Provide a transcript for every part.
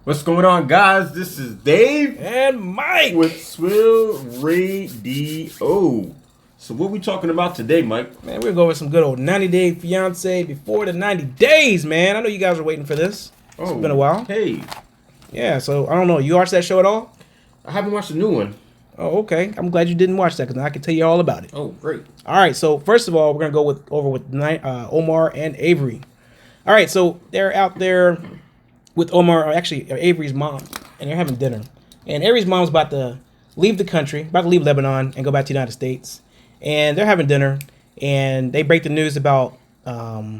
What's going on, guys? This is Dave and Mike with SWILL Radio. So what we talking about today, Mike? Man, we're going with some good old 90-day Fiance before the 90 days, man. I know you guys are waiting for this. It's been a while. Hey. Yeah, so I don't know. You watched that show at all? I haven't watched the new one. Oh, okay. I'm glad you didn't watch that because now I can tell you all about it. Oh, great. All right, so first of all, we're going to go over with Omar and Avery. All right, so they're out there with Omar, or actually Avery's mom, and they're having dinner. And Avery's mom's about to leave the country, about to leave Lebanon and go back to the United States. And they're having dinner, and they break the news about Omar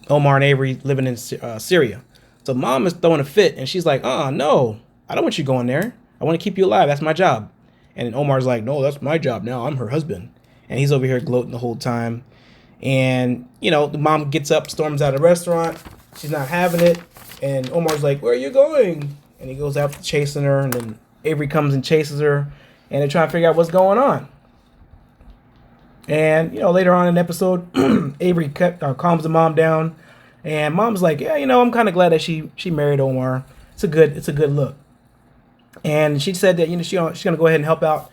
and Avery living in Syria. So mom is throwing a fit, and she's like, "Oh no, I don't want you going there. I want to keep you alive. That's my job." And Omar's like, "No, that's my job now. I'm her husband." And he's over here gloating the whole time. And, you know, the mom gets up, storms out of the restaurant. She's not having it. And Omar's like, "Where are you going?" And he goes out chasing her. And then Avery comes and chases her. And they're trying to figure out what's going on. And, you know, later on in the episode, Avery calms the mom down. And mom's like, "Yeah, you know, I'm kind of glad that she married Omar. It's a good look." And she said that, you know, she's going to go ahead and help out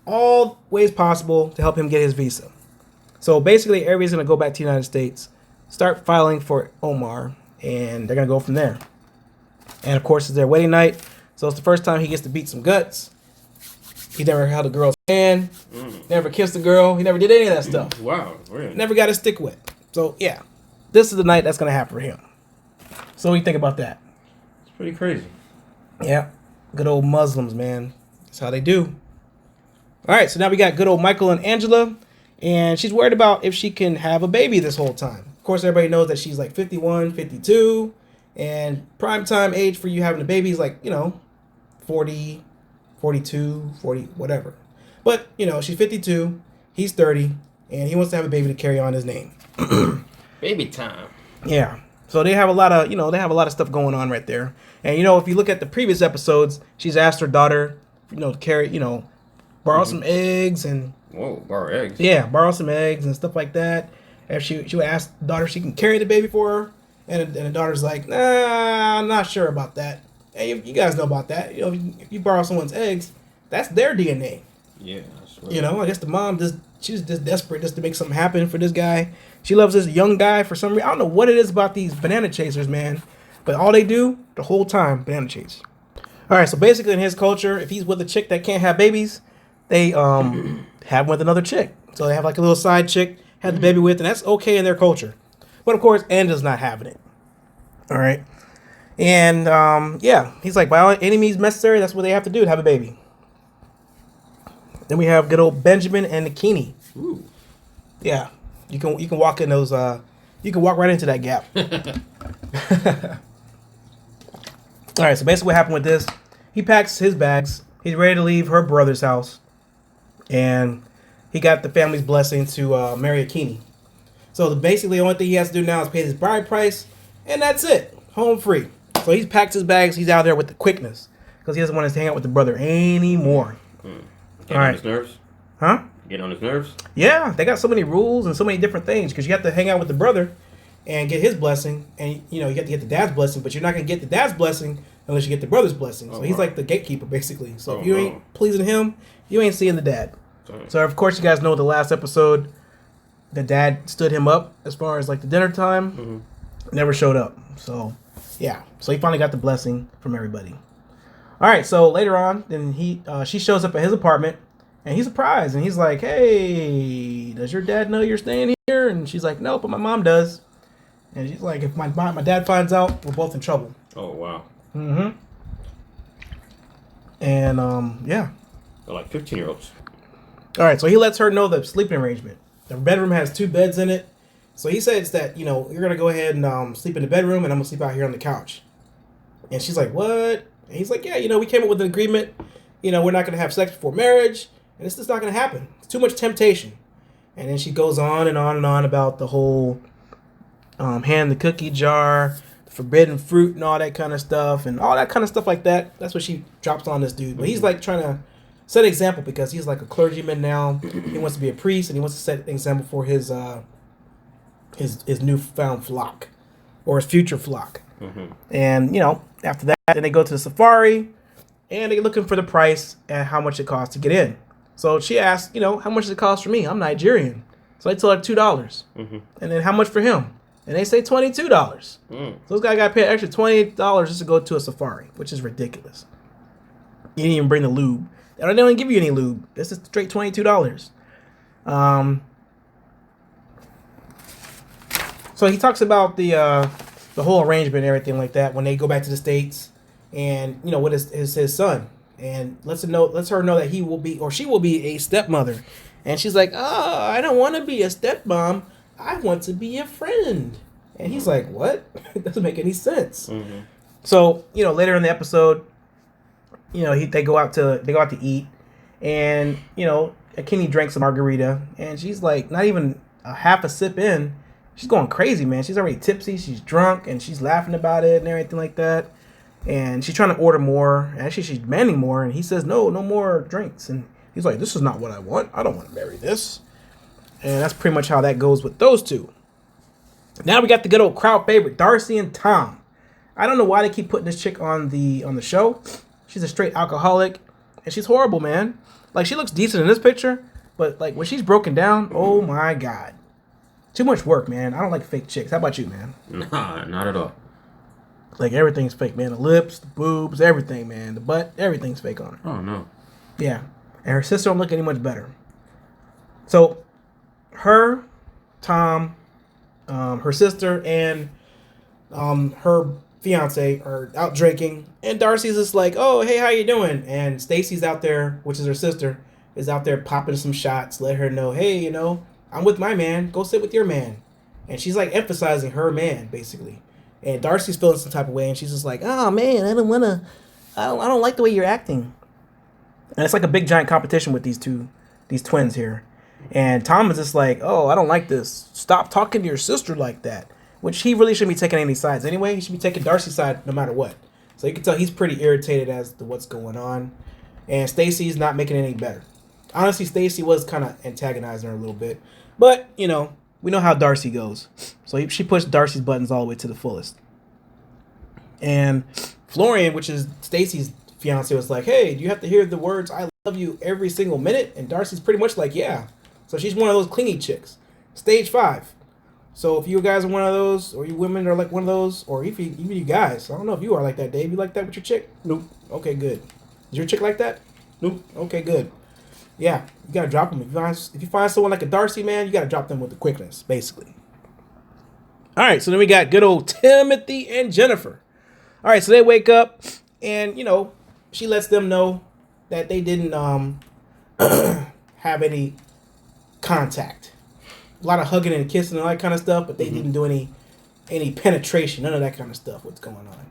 all ways possible to help him get his visa. So basically, Avery's going to go back to the United States, start filing for Omar, and they're going to go from there. And of course, it's their wedding night. So it's the first time he gets to beat some guts. He never held a girl's hand, never kissed a girl. He never did any of that stuff. Wow, really? Never got his stick wet. So, yeah, this is the night that's going to happen for him. So what do you think about that? It's pretty crazy. Yeah, good old Muslims, man. That's how they do. All right, so now we got good old Michael and Angela, and she's worried about if she can have a baby this whole time. Of course, everybody knows that she's like 51, 52, and prime time age for you having a baby is like, you know, 40, 42, 40, whatever. But, you know, she's 52, he's 30, and he wants to have a baby to carry on his name. Baby time. Yeah. So they have a lot of stuff going on right there. And, you know, if you look at the previous episodes, she's asked her daughter, you know, to carry, you know, borrow some eggs and... Whoa, borrow eggs? Yeah, borrow some eggs and stuff like that. If she would ask the daughter if she can carry the baby for her. And the daughter's like, "Nah, I'm not sure about that." Hey, you guys know about that. You know, if you borrow someone's eggs, that's their DNA. Yeah, I swear. You know, I guess the mom she's just desperate just to make something happen for this guy. She loves this young guy for some reason. I don't know what it is about these banana chasers, man. But all they do the whole time, banana chase. All right, so basically in his culture, if he's with a chick that can't have babies, they have him with another chick. So they have like a little side chick, have the baby with, and that's okay in their culture. But of course, Angela's not having it. All right. And yeah, he's like, by all any means necessary, that's what they have to do to have a baby. Then we have good old Benjamin and the Keeney. Ooh. Yeah, you can walk in those. You can walk right into that gap. All right, so basically what happened with this, he packs his bags. He's ready to leave her brother's house, and he got the family's blessing to marry a Keeney. So basically, the only thing he has to do now is pay his bride price, and that's it. Home free. So he's packed his bags. He's out there with the quickness because he doesn't want to hang out with the brother anymore. Get on his nerves? Huh? Get on his nerves? Yeah, they got so many rules and so many different things because you have to hang out with the brother and get his blessing, and you know you have to get the dad's blessing, but you're not gonna get the dad's blessing unless you get the brother's blessing. So he's like the gatekeeper basically. So if you ain't pleasing him, you ain't seeing the dad. So of course you guys know the last episode, the dad stood him up as far as like the dinner time, never showed up. So yeah, so he finally got the blessing from everybody. All right, so later on, then she shows up at his apartment, and he's surprised, and he's like, "Hey, does your dad know you're staying here?" And she's like, "No, but my mom does." And she's like, "If my dad finds out, we're both in trouble." Oh, wow. Mm-hmm. And yeah. They're like 15-year-olds. All right, so he lets her know the sleeping arrangement. The bedroom has 2 beds in it. So he says that, you know, you're going to go ahead and sleep in the bedroom, and I'm going to sleep out here on the couch. And she's like, "What?" And he's like, "Yeah, you know, we came up with an agreement. You know, we're not going to have sex before marriage, and it's just not going to happen. It's too much temptation." And then she goes on and on and on about the whole hand the cookie jar, the forbidden fruit, and all that kind of stuff, and all that kind of stuff like that. That's what she drops on this dude. But he's like trying to set an example because he's like a clergyman now. He wants to be a priest, and he wants to set an example for his newfound flock, or his future flock. And, after that, then they go to the safari, and they're looking for the price and how much it costs to get in. So she asked, how much does it cost for me? I'm Nigerian. So I told her $2. And then how much for him? And they say $22. So this guy got to pay an extra $28 just to go to a safari, which is ridiculous. You didn't even bring the lube. They don't give you any lube. This is straight $22. So he talks about the whole arrangement and everything like that when they go back to the States, and with his son, and lets her know that he will be, or she will be, a stepmother. And she's like, oh, I don't want to be a stepmom. I want to be a friend. And he's like, what? It doesn't make any sense. So later in the episode, they go out to eat, and Keeney drank some margarita, and she's like, not even a half a sip in, she's going crazy, man. She's already tipsy, she's drunk, and she's laughing about it and everything like that. And she's trying to order more. Actually, she's demanding more, and he says, no more drinks. And he's like, this is not what I want. I don't want to marry this. And that's pretty much how that goes with those two. Now we got the good old crowd favorite, Darcy and Tom. I don't know why they keep putting this chick on the show. She's a straight alcoholic, and she's horrible, man. Like, she looks decent in this picture, but like when she's broken down, oh my God. Too much work, man. I don't like fake chicks. How about you, man? Nah, not at all. Like, everything's fake, man. The lips, the boobs, everything, man. The butt, everything's fake on her. Oh, no. Yeah. And her sister don't look any much better. So, her, Tom, her sister, and her fiance are out drinking. And Darcy's just like, oh, hey, how you doing? And Stacy's out there, which is her sister, is out there popping some shots. Let her know, hey, I'm with my man. Go sit with your man. And she's like emphasizing her man, basically. And Darcy's feeling some type of way, and she's just like, oh man, I don't like the way you're acting. And it's like a big giant competition with these twins here. And Tom is just like, oh, I don't like this. Stop talking to your sister like that. Which he really shouldn't be taking any sides anyway. He should be taking Darcy's side no matter what. So you can tell he's pretty irritated as to what's going on. And Stacy's not making it any better. Honestly, Stacy was kind of antagonizing her a little bit. But, we know how Darcy goes. So she pushed Darcy's buttons all the way to the fullest. And Florian, which is Stacy's fiance, was like, hey, do you have to hear the words, I love you, every single minute? And Darcy's pretty much like, yeah. So she's one of those clingy chicks. Stage 5. So if you guys are one of those, or you women are like one of those, or even you guys, I don't know if you are like that, Dave. You like that with your chick? Nope. Okay, good. Is your chick like that? Nope. Okay, good. Yeah, you gotta drop them. If you find someone like a Darcy, man, you gotta drop them with the quickness, basically. All right, so then we got good old Timothy and Jennifer. All right, so they wake up, and she lets them know that they didn't have any contact. A lot of hugging and kissing and all that kind of stuff, but they didn't do any penetration, none of that kind of stuff. What's going on?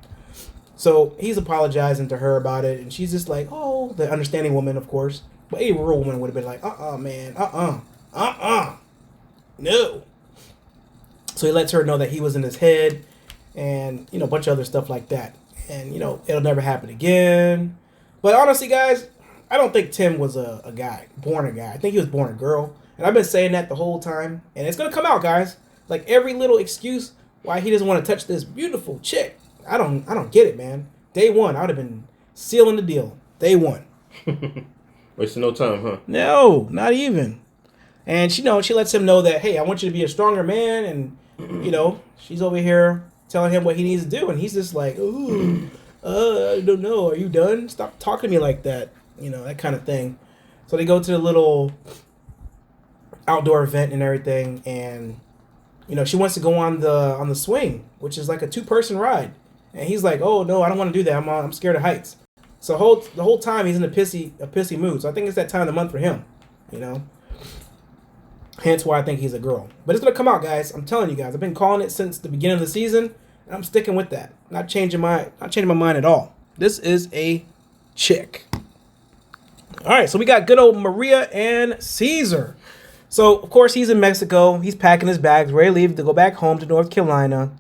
So he's apologizing to her about it, and she's just like, oh, the understanding woman, of course. But any real woman would have been like, man, no. So he lets her know that he was in his head, and a bunch of other stuff like that, and it'll never happen again. But honestly, guys, I don't think Tim was a guy, born a guy. I think he was born a girl, and I've been saying that the whole time, and it's gonna come out, guys. Like every little excuse why he doesn't want to touch this beautiful chick. I don't get it, man. Day one, I would have been sealing the deal. Day one. Wasting no time, huh? No, not even. And she lets him know that, hey, I want you to be a stronger man, and she's over here telling him what he needs to do, and he's just like, ooh, I don't know, are you done? Stop talking to me like that, that kind of thing. So they go to the little outdoor event and everything, and she wants to go on the swing, which is like a 2-person ride, and he's like, oh no, I don't want to do that. I'm scared of heights. So the whole time he's in a pissy mood. So I think it's that time of the month for him, Hence why I think he's a girl. But it's gonna come out, guys. I'm telling you guys. I've been calling it since the beginning of the season, and I'm sticking with that. Not changing my mind at all. This is a chick. All right, so we got good old Maria and Caesar. So of course he's in Mexico. He's packing his bags, ready to leave to go back home to North Carolina.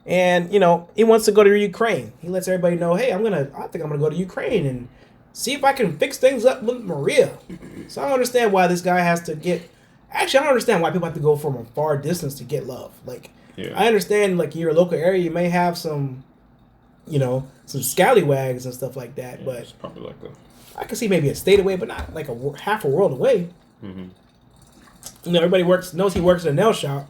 And, he wants to go to Ukraine. He lets everybody know, hey, I think I'm going to go to Ukraine and see if I can fix things up with Maria. So I don't understand why this guy has to I don't understand why people have to go from a far distance to get love. Like, yeah. I understand, like, in your local area, you may have some you know, some scallywags and stuff like that. Yeah, but it's probably like I could see maybe a state away, but not like half a world away. Mm-hmm. You know, everybody knows he works in a nail shop.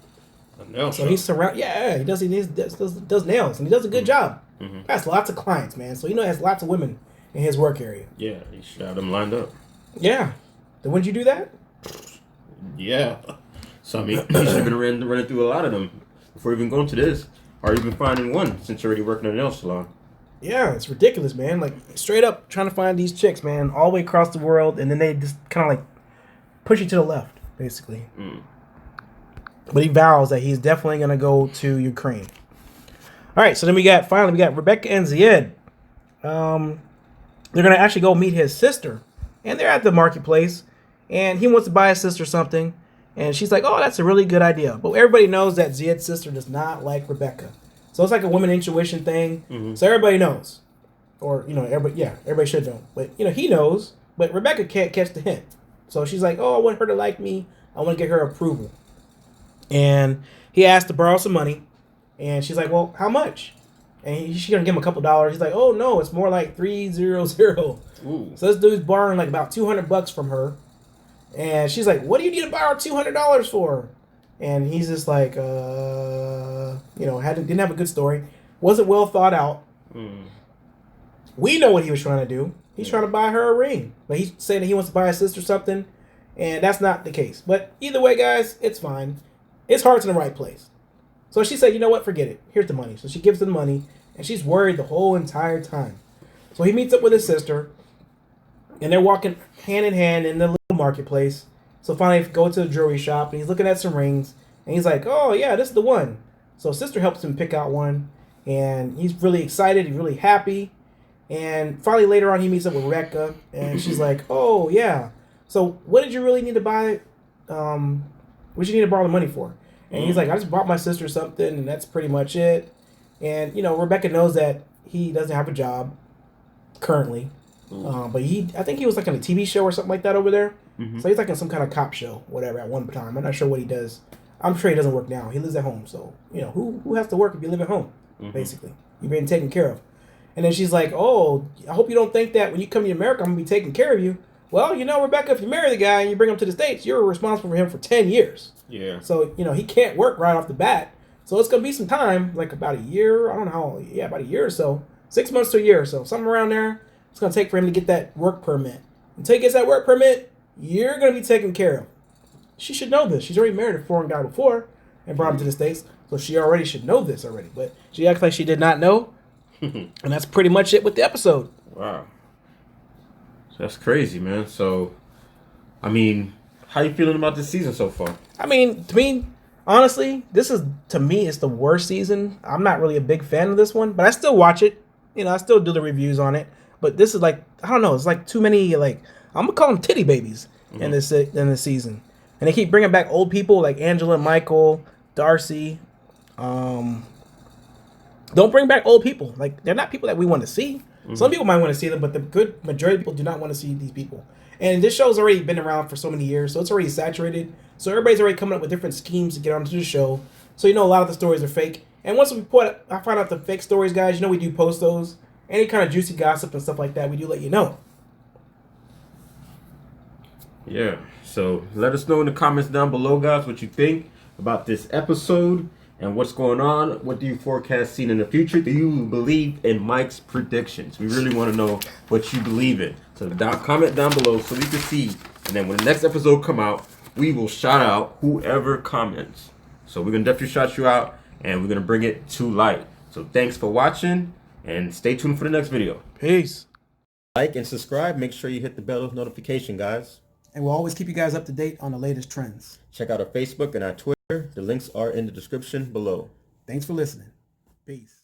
A nail so shop? he's surrounded. Yeah, he does nails, and he does a good job. Mm-hmm. Has lots of clients, man. So he has lots of women in his work area. Yeah, he should have them lined up. Yeah. Then wouldn't you do that? Yeah. So I mean, you should have been running through a lot of them before even going to this, or even finding one since you're already working in a nail salon. Yeah, it's ridiculous, man. Like straight up trying to find these chicks, man, all the way across the world, and then they just kind of like push you to the left, basically. Mm. But he vows that he's definitely gonna go to Ukraine. All right, so then we got Rebecca and Zied. They're gonna actually go meet his sister, and they're at the marketplace, and he wants to buy his sister something, and she's like, "Oh, that's a really good idea." But everybody knows that Zied's sister does not like Rebecca, so it's like a woman intuition thing. Mm-hmm. So everybody knows, or everybody should know, but he knows, but Rebecca can't catch the hint. So she's like, "Oh, I want her to like me. I want to get her approval." And he asked to borrow some money, and she's like, "Well, how much?" And she's gonna give him a couple dollars. He's like, "Oh no, it's more like 300." Ooh. So this dude's borrowing like about $200 from her, and she's like, "What do you need to borrow $200 for?" And he's just like, didn't have a good story, wasn't well thought out. Mm. We know what he was trying to do. He's trying to buy her a ring, but he's saying that he wants to buy his sister something, and that's not the case. But either way, guys, it's fine. His heart's in the right place. So she said, "You know what? Forget it. Here's the money." So she gives him the money, and she's worried the whole entire time. So he meets up with his sister, and they're walking hand in hand in the little marketplace. So finally, they go to the jewelry shop, and he's looking at some rings, and he's like, "Oh yeah, this is the one." So sister helps him pick out one, and he's really excited. He's really happy. And finally, later on, he meets up with Rebecca, and she's like, "Oh yeah. So what did you really need to buy? What you need to borrow the money for?" And he's like, "I just bought my sister something, and that's pretty much it." And Rebecca knows that he doesn't have a job currently, but I think he was like on a TV show or something like that over there. Mm-hmm. So he's like in some kind of cop show, whatever. At one time, I'm not sure what he does. I'm sure he doesn't work now. He lives at home, so who has to work if you live at home? Mm-hmm. Basically, you're being taken care of. And then she's like, "Oh, I hope you don't think that when you come to America, I'm gonna be taking care of you." Well, Rebecca, if you marry the guy and you bring him to the States, you're responsible for him for 10 years. Yeah. So, he can't work right off the bat. So it's going to be some time, like about a year. I don't know how, about a year or so. 6 months to a year or so. Something around there. It's going to take for him to get that work permit. Until he gets that work permit, you're going to be taken care of. She should know this. She's already married a foreign guy before and brought him to the States. So she already should know this already. But she acts like she did not know. And that's pretty much it with the episode. Wow. That's crazy, man. So, I mean, how you feeling about this season so far? I mean, to me, honestly, it's the worst season. I'm not really a big fan of this one, but I still watch it. I still do the reviews on it. But this is like, I don't know, it's like too many, like, I'm going to call them titty babies in this season. And they keep bringing back old people like Angela, Michael, Darcy. Don't bring back old people. Like, they're not people that we want to see. Mm-hmm. Some people might want to see them, but the good majority of people do not want to see these people. And this show's already been around for so many years, so it's already saturated. So everybody's already coming up with different schemes to get onto the show. So a lot of the stories are fake. And once I find out the fake stories, guys, we do post those. Any kind of juicy gossip and stuff like that, we do let you know. Yeah. So let us know in the comments down below, guys, what you think about this episode. And what's going on? What do you forecast seeing in the future? Do you believe in Mike's predictions? We really want to know what you believe in. So comment down below so we can see. And then when the next episode come out, we will shout out whoever comments. So we're going to definitely shout you out, and we're going to bring it to light. So thanks for watching, and stay tuned for the next video. Peace. Like and subscribe. Make sure you hit the bell notification, guys. And we'll always keep you guys up to date on the latest trends. Check out our Facebook and our Twitter. The links are in the description below. Thanks for listening. Peace.